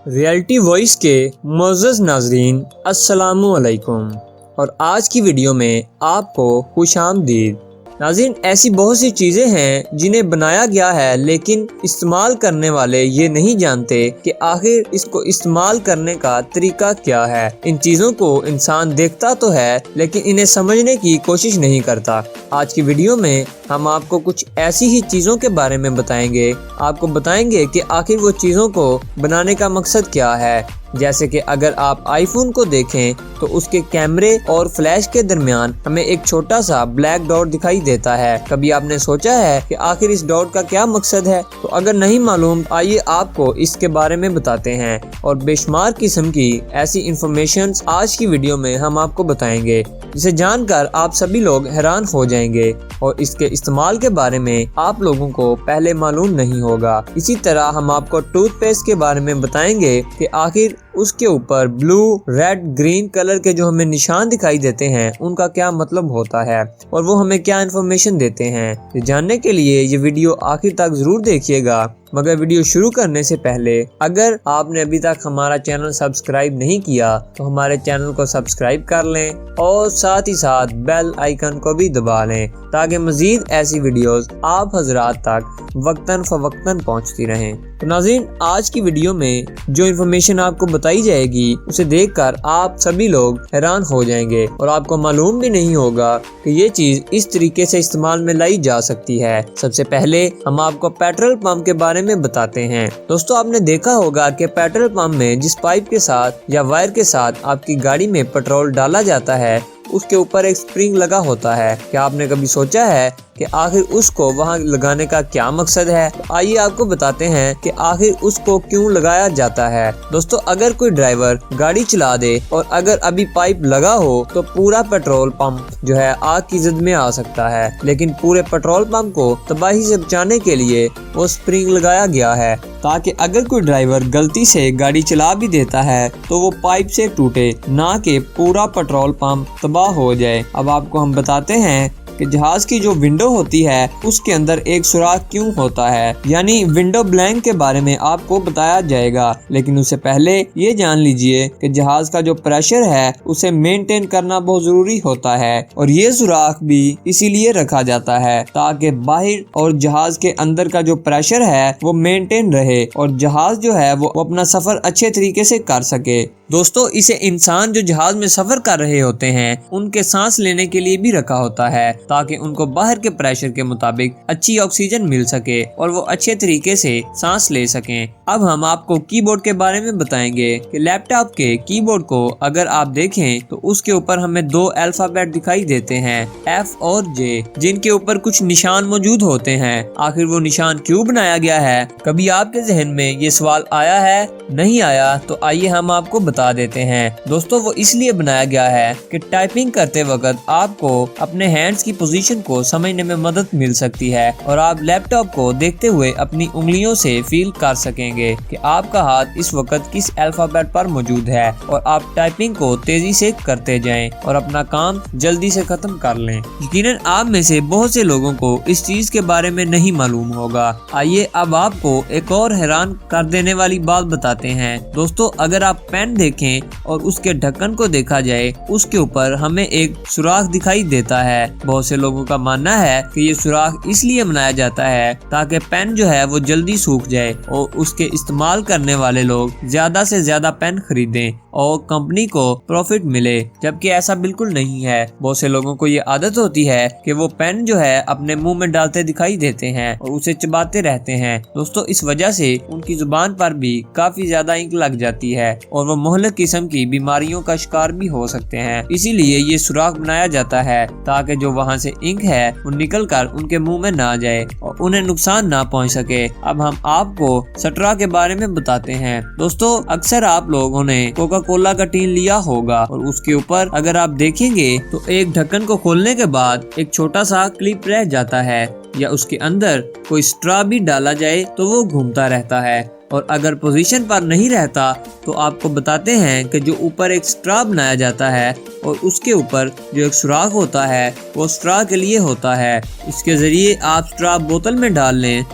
Reality voice के मुअज़्ज़ज़ नाज़रीन अस्सलामु अलैकुम और आज की वीडियो में आपको खुशामदीद। नाज़रीन, ऐसी बहुत सी चीज़ें हैं जिन्हें बनाया गया है लेकिन इस्तेमाल करने वाले ये नहीं जानते कि आखिर इसको इस्तेमाल करने का तरीका क्या है। इन चीज़ों को इंसान देखता तो है लेकिन इन्हें समझने की कोशिश नहीं करता। आज की वीडियो में हम आपको कुछ ऐसी ही चीज़ों के बारे में बताएंगे। आपको बताएंगे कि आखिर वो चीज़ों को बनाने का मकसद क्या है। जैसे कि अगर आप आईफोन को देखें तो उसके कैमरे और फ्लैश के दरमियान हमें एक छोटा सा ब्लैक डॉट दिखाई देता है। कभी आपने सोचा है कि आखिर इस डॉट का क्या मकसद है? तो अगर नहीं मालूम, आइए आपको इसके बारे में बताते हैं और बेशुमार किस्म की ऐसी इंफॉर्मेशन आज की वीडियो में हम आपको बताएंगे जिसे जानकर आप सभी लोग हैरान हो जाएंगे और इसके इस्तेमाल के बारे में आप लोगों को पहले मालूम नहीं होगा। इसी तरह हम आपको टूथपेस्ट के बारे में बताएंगे कि आखिर उसके ऊपर ब्लू, रेड, ग्रीन कलर के जो हमें निशान दिखाई देते हैं उनका क्या मतलब होता है और वो हमें क्या इन्फॉर्मेशन देते हैं। ये जानने के लिए ये वीडियो आखिर तक जरूर देखिएगा। मगर वीडियो शुरू करने से पहले अगर आपने अभी तक हमारा चैनल सब्सक्राइब नहीं किया तो हमारे चैनल को सब्सक्राइब कर लें और साथ ही साथ बेल आइकन को भी दबा लें ताकि मजीद ऐसी वीडियोस आप हजरात तक वक्तन फवक्तन पहुंचती रहें। तो नाज़रीन, आज की वीडियो में जो इन्फॉर्मेशन आपको बताई जाएगी उसे देखकर आप सभी लोग हैरान हो जाएंगे और आपको मालूम भी नहीं होगा कि ये चीज इस तरीके से इस्तेमाल में लाई जा सकती है। सबसे पहले हम आपको पेट्रोल पंप के बारे में बताते हैं। दोस्तों, आपने देखा होगा कि पेट्रोल पंप में जिस पाइप के साथ या वायर के साथ आपकी गाड़ी में पेट्रोल डाला जाता है उसके ऊपर एक स्प्रिंग लगा होता है। क्या आपने कभी सोचा है कि आखिर उसको वहां लगाने का क्या मकसद है? तो आइए आपको बताते हैं कि आखिर उसको क्यों लगाया जाता है। दोस्तों, अगर कोई ड्राइवर गाड़ी चला दे और अगर अभी पाइप लगा हो तो पूरा पेट्रोल पंप जो है आग की जद में आ सकता है, लेकिन पूरे पेट्रोल पंप को तबाही से बचाने के लिए वो स्प्रिंग लगाया गया है ताकि अगर कोई ड्राइवर गलती से गाड़ी चला भी देता है तो वो पाइप से टूटे, ना कि पूरा पेट्रोल पंप तबाह हो जाए। अब आपको हम बताते हैं कि जहाज की जो विंडो होती है उसके अंदर एक सुराख क्यों होता है, यानी विंडो ब्लैंक के बारे में आपको बताया जाएगा। लेकिन उससे पहले ये जान लीजिए कि जहाज का जो प्रेशर है उसे मेंटेन करना बहुत जरूरी होता है और ये सुराख भी इसीलिए रखा जाता है ताकि बाहर और जहाज के अंदर का जो प्रेशर है वो मेंटेन रहे और जहाज जो है वो अपना सफर अच्छे तरीके से कर सके। दोस्तों, इसे इंसान जो जहाज में सफर कर रहे होते हैं उनके सांस लेने के लिए भी रखा होता है ताकि उनको बाहर के प्रेशर के मुताबिक अच्छी ऑक्सीजन मिल सके और वो अच्छे तरीके से सांस ले सकें। अब हम आपको कीबोर्ड के बारे में बताएंगे कि लैपटॉप के कीबोर्ड को अगर आप देखें तो उसके ऊपर हमें दो अल्फाबेट दिखाई देते हैं, F और J, जिनके ऊपर कुछ निशान मौजूद होते हैं। आखिर वो निशान क्यों बनाया गया है? कभी आपके जहन में ये सवाल आया है? नहीं आया तो आइए हम आपको बता देते हैं। दोस्तों, वो इसलिए बनाया गया है कि टाइपिंग करते वक्त आपको अपने हैंड्स की पोजीशन को समझने में मदद मिल सकती है और आप लैपटॉप को देखते हुए अपनी उंगलियों से फील कर सकेंगे कि आपका हाथ इस वक्त किस अल्फाबेट पर मौजूद है और आप टाइपिंग को तेजी से करते जाएं और अपना काम जल्दी से खत्म कर लें। यकीनन आप में से बहुत से लोगों को इस चीज के बारे में नहीं मालूम होगा। आइए अब आपको एक और हैरान कर देने वाली बात बताते हैं। दोस्तों, अगर आप पेन देखें और उसके ढक्कन को देखा जाए उसके ऊपर हमें एक सुराख दिखाई देता है। बहुत से लोगों का मानना है कि ये सुराख इसलिए बनाया जाता है ताकि पेन जो है वो जल्दी सूख जाए और उसके इस्तेमाल करने वाले लोग ज्यादा से ज्यादा पेन खरीदें और कंपनी को प्रॉफिट मिले, जबकि ऐसा बिल्कुल नहीं है। बहुत से लोगों को ये आदत होती है कि वो पेन जो है अपने मुंह में डालते दिखाई देते हैं और उसे चबाते रहते हैं। दोस्तों, इस वजह से उनकी जुबान पर भी काफी ज्यादा इंक लग जाती है और वो मुहलक किस्म की बीमारियों का शिकार भी हो सकते हैं। इसीलिए ये सुराख बनाया जाता है ताकि जो वहाँ से इंक है वो निकल कर उनके मुंह में ना जाए और उन्हें नुकसान ना पहुँच सके। अब हम आपको स्ट्रॉ के बारे में बताते हैं। दोस्तों, अक्सर आप लोगों ने कोका कोला का टीन लिया होगा और उसके ऊपर अगर आप देखेंगे तो एक ढक्कन को खोलने के बाद एक छोटा सा क्लिप रह जाता है या उसके अंदर कोई स्ट्रॉ भी डाला जाए तो वो घूमता रहता है और अगर पोजीशन पर नहीं रहता तो आपको बताते हैं कि जो ऊपर एक स्ट्रॉ बनाया जाता है और उसके ऊपर जो एक सुराख होता है वो स्ट्रॉ के लिए होता है। इसके जरिए आप स्ट्रॉ बोतल में डाल लें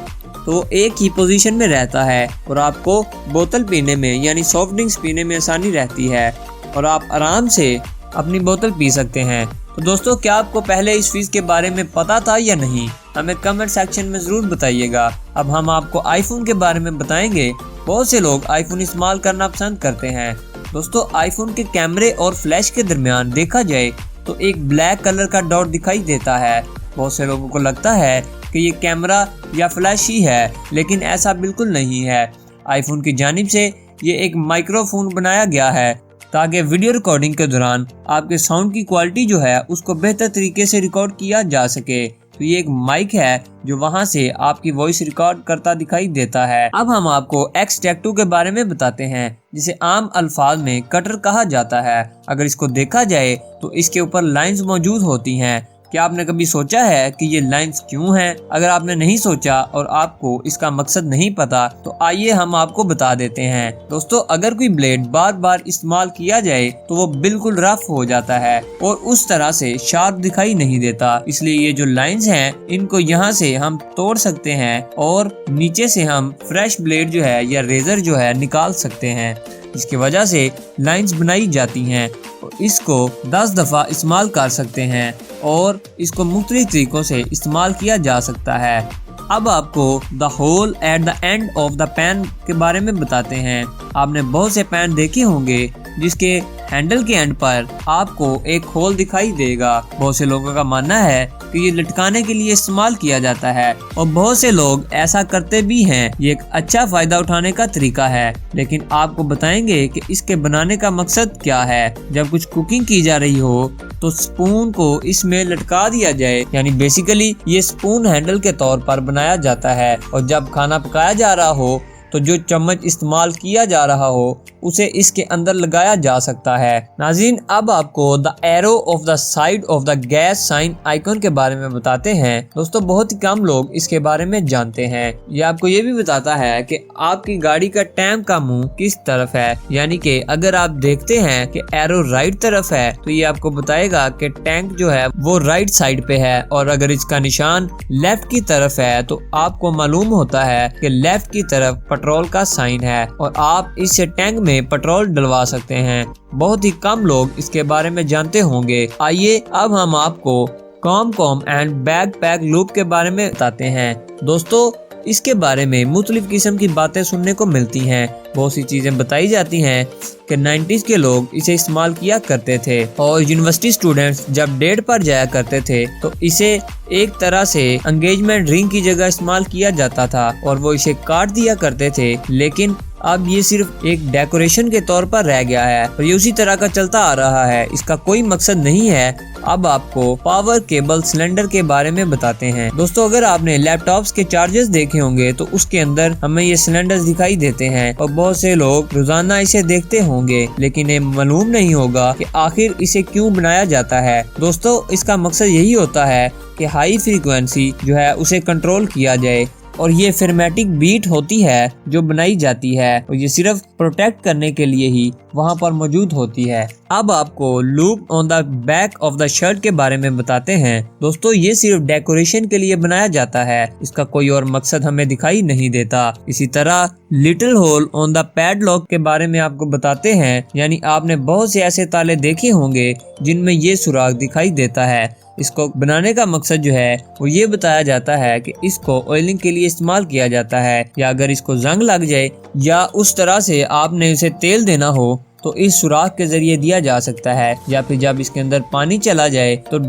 तो वो एक ही पोजीशन में रहता है और आपको बोतल पीने में यानी सॉफ्ट ड्रिंक्स पीने में आसानी रहती है और आप आराम से अपनी बोतल पी सकते हैं। तो दोस्तों, क्या आपको पहले इस फीस के बारे में पता था या नहीं? हमें कमेंट सेक्शन में ज़रूर बताइएगा। अब हम आपको आईफोन के बारे में बताएंगे। बहुत से लोग आईफोन इस्तेमाल करना पसंद करते हैं। दोस्तों, आईफोन के कैमरे और फ्लैश के दरमियान देखा जाए तो एक ब्लैक कलर का डॉट दिखाई देता है। बहुत से लोगों को लगता है कि ये कैमरा या फ्लैश ही है, लेकिन ऐसा बिल्कुल नहीं है। आईफोन की जानिब से ये एक माइक्रोफोन बनाया गया है ताकि वीडियो रिकॉर्डिंग के दौरान आपके साउंड की क्वालिटी जो है उसको बेहतर तरीके से रिकॉर्ड किया जा सके। तो ये एक माइक है जो वहां से आपकी वॉइस रिकॉर्ड करता दिखाई देता है। अब हम आपको X-Tech2 के बारे में बताते हैं, जिसे आम अल्फाज में कटर कहा जाता है। अगर इसको देखा जाए तो इसके ऊपर लाइंस मौजूद होती हैं। क्या आपने कभी सोचा है कि ये लाइंस क्यों हैं? अगर आपने नहीं सोचा और आपको इसका मकसद नहीं पता तो आइए हम आपको बता देते हैं। दोस्तों, अगर कोई ब्लेड बार बार इस्तेमाल किया जाए तो वो बिल्कुल रफ हो जाता है और उस तरह से शार्प दिखाई नहीं देता। इसलिए ये जो लाइंस हैं इनको यहाँ से हम तोड़ सकते हैं और नीचे से हम फ्रेश ब्लेड जो है या रेजर जो है निकाल सकते हैं, जिसकी वजह से लाइंस बनाई जाती हैं। और इसको 10 दफ़ा इस्तेमाल कर सकते हैं और इसको मुख्तलिफ तरीकों से इस्तेमाल किया जा सकता है। अब आपको the hole at the end of the pen के बारे में बताते हैं। आपने बहुत से पेन देखे होंगे जिसके हैंडल के एंड पर आपको एक होल दिखाई देगा। बहुत से लोगों का मानना है कि ये लटकाने के लिए इस्तेमाल किया जाता है और बहुत से लोग ऐसा करते भी हैं। ये एक अच्छा फायदा उठाने का तरीका है, लेकिन आपको बताएंगे कि इसके बनाने का मकसद क्या है। जब कुछ कुकिंग की जा रही हो तो स्पून को इसमें लटका दिया जाए, यानी बेसिकली ये स्पून हैंडल के तौर पर बनाया जाता है। और जब खाना पकाया जा रहा हो तो जो चम्मच इस्तेमाल किया जा रहा हो उसे इसके अंदर लगाया जा सकता है। नाज़रीन, अब आपको the arrow of the side of the gas sign icon के बारे में बताते हैं। दोस्तों, बहुत ही कम लोग इसके बारे में जानते हैं। ये आपको ये भी बताता है कि आपकी गाड़ी का टैंक का मुंह किस तरफ है, यानी कि अगर आप देखते हैं कि एरो राइट तरफ है तो ये आपको बताएगा कि टैंक जो है वो राइट साइड पे है, और अगर इसका निशान लेफ्ट की तरफ है तो आपको मालूम होता है कि लेफ्ट की तरफ पेट्रोल का साइन है और आप इससे टैंक में पेट्रोल डलवा सकते हैं। बहुत ही कम लोग इसके बारे में जानते होंगे। आइए अब हम आपको com and back pack loop के बारे में बताते हैं। दोस्तों, इसके बारे में मुख्तलिफ किस्म की बातें सुनने को मिलती हैं। बहुत सी चीजें बताई जाती हैं कि 90s के लोग इसे इस्तेमाल किया करते थे और यूनिवर्सिटी स्टूडेंट्स जब डेट पर जाया करते थे तो इसे एक तरह से एंगेजमेंट रिंग की जगह इस्तेमाल किया जाता था और वो इसे काट दिया करते थे। लेकिन अब ये सिर्फ एक डेकोरेशन के तौर पर रह गया है और ये उसी तरह का चलता आ रहा है। इसका कोई मकसद नहीं है। अब आपको पावर केबल सिलेंडर के बारे में बताते हैं। दोस्तों, अगर आपने लैपटॉप्स के चार्जर्स देखे होंगे तो उसके अंदर हमें ये सिलेंडर्स दिखाई देते हैं और बहुत से लोग रोजाना इसे देखते होंगे, लेकिन ये मालूम नहीं होगा कि आखिर इसे क्यों बनाया जाता है। दोस्तों, इसका मकसद यही होता है कि हाई फ्रीक्वेंसी जो है उसे कंट्रोल किया जाए और ये फिरमेटिक बीट होती है जो बनाई जाती है और ये सिर्फ प्रोटेक्ट करने के लिए ही वहाँ पर मौजूद होती है। अब आपको loop on the back of the shirt के बारे में बताते हैं। दोस्तों, ये सिर्फ डेकोरेशन के लिए बनाया जाता है, इसका कोई और मकसद हमें दिखाई नहीं देता। इसी तरह little hole on the padlock के बारे में आपको बताते हैं, यानी आपने बहुत से ऐसे ताले देखे होंगे जिनमें ये सुराख दिखाई देता है। इसको बनाने का मकसद जो है वो ये बताया जाता है कि इसको ऑयलिंग के लिए इस्तेमाल किया जाता है, या अगर इसको जंग लग जाए या उस तरह से आपने इसे तेल देना हो तो इस सुराख के जरिए दिया जा सकता है, या फिर जब इसके अंदर पानी चला जाए तो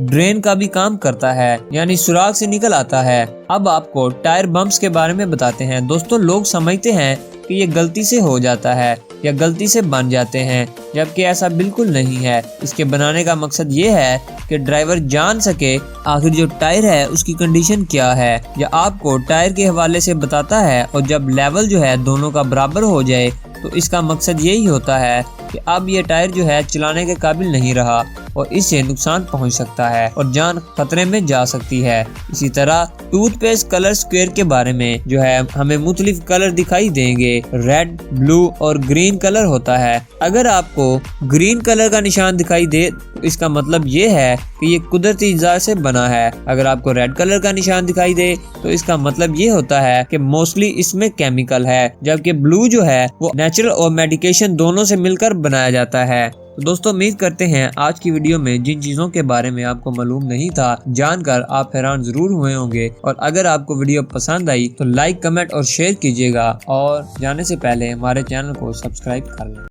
ड्रेन का भी काम करता है, यानी सुराख से निकल आता है। अब आपको टायर बम्प्स के बारे में बताते हैं। दोस्तों, लोग समझते हैं कि ये गलती से हो जाता है या गलती से बन जाते हैं, जबकि ऐसा बिल्कुल नहीं है। इसके बनाने का मकसद ये है कि ड्राइवर जान सके आखिर जो टायर है उसकी कंडीशन क्या है, या आपको टायर के हवाले से बताता है। और जब लेवल जो है दोनों का बराबर हो जाए तो इसका मकसद यही होता है कि अब ये टायर जो है चलाने के काबिल नहीं रहा और इससे नुकसान पहुंच सकता है और जान खतरे में जा सकती है। इसी तरह टूथपेस्ट कलर स्क्वायर के बारे में जो है हमें मुख्तलिफ कलर दिखाई देंगे। रेड, ब्लू और ग्रीन कलर होता है। अगर आपको ग्रीन कलर का निशान दिखाई दे तो इसका मतलब ये है कि ये कुदरती इजाज़त से बना है। अगर आपको रेड कलर का निशान दिखाई दे तो इसका मतलब ये होता है कि मोस्टली इसमें केमिकल है, जबकि ब्लू जो है वो नेचुरल और मेडिकेशन दोनों से मिलकर बनाया जाता है। तो दोस्तों उम्मीद करते हैं आज की वीडियो में जिन चीज़ों के बारे में आपको मालूम नहीं था जानकर आप हैरान जरूर हुए होंगे। और अगर आपको वीडियो पसंद आई तो लाइक, कमेंट और शेयर कीजिएगा और जाने से पहले हमारे चैनल को सब्सक्राइब कर लें।